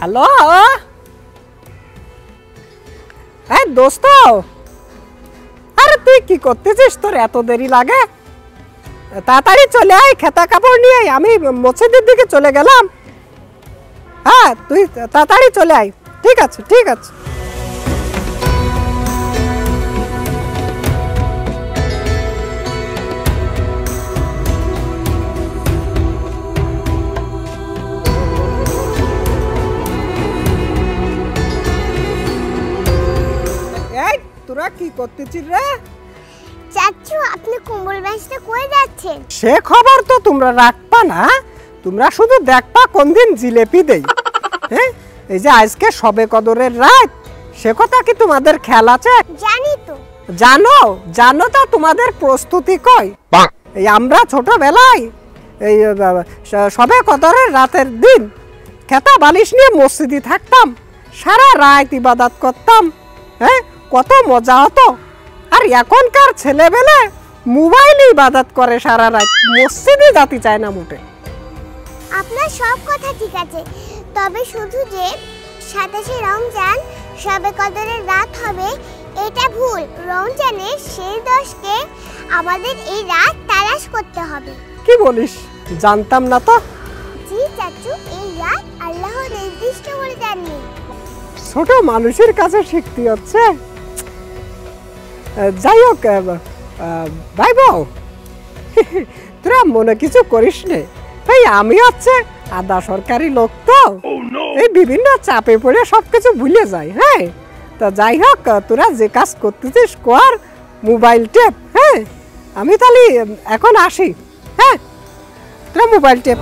Hello, এই দোস্ত, আরে তুই কি করতেছিস? তোর এত দেরি লাগে? তাড়াতাড়ি চলে আয়, খেতা কাপড় নিয়ে আমি মসজিদের দিকে চলে গেলাম। হ্যাঁ, তুই তাড়াতাড়ি চলে আয়। ঠিক আছে, ঠিক আছে। এই তোরা কি করতেছিস রে? চাচু, আপনি কম্বল বেচতে কই যাচ্ছেন? সে খবর তো তোমরা রাখবা না, তোমরা শুধু দেখবা কোন দিন জিলেপি দেই। হ্যাঁ, এই যে আজকে সবে কদরের রাত, সে কথা কি তোমাদের খেয়াল আছে? জানি তো। জানো জানো তো তোমাদের প্রস্তুতি কই? এই আমরা ছোটবেলায় এই সবে কদরের রাতের দিন খেতা বালিশ নিয়ে মসজিদে থাকতাম, সারা রাত ইবাদত করতাম। হ্যাঁ, কত মজা হতো। আর এখনকার ছেলেবেলে মোবাইলে ইবাদত করে সারা রাত, মসজিদে যেতে চায় না মোটে। আপনার সব কথা ঠিক আছে, তবে শুধু যে 27শে রমজান শবে কদরের রাত হবে এটা ভুল। রমজানের শেষ 10কে আমাদের এই রাত তালাশ করতে হবে। কি বলিস? জানতাম না তো। জি চাচু, এই রাত আল্লাহ নির্দিষ্ট করে দেননি। ছোট মানুষের কাছে শিখতে হচ্ছে। যাই হোক ভাই বউ, তোরা মনে কিছু করিস নে। এই আমি হচ্ছে আধা সরকারি লোক তো, এই বিভিন্ন চাপে পড়ে সবকিছু ভুলে যাই। হ্যাঁ, তা যাই হোক, তোরা যে কাজ করতেছিস কর, মোবাইল টেপ। হ্যাঁ, আমি তাহলে এখন আসি। হ্যাঁ, তোরা মোবাইল টেপ।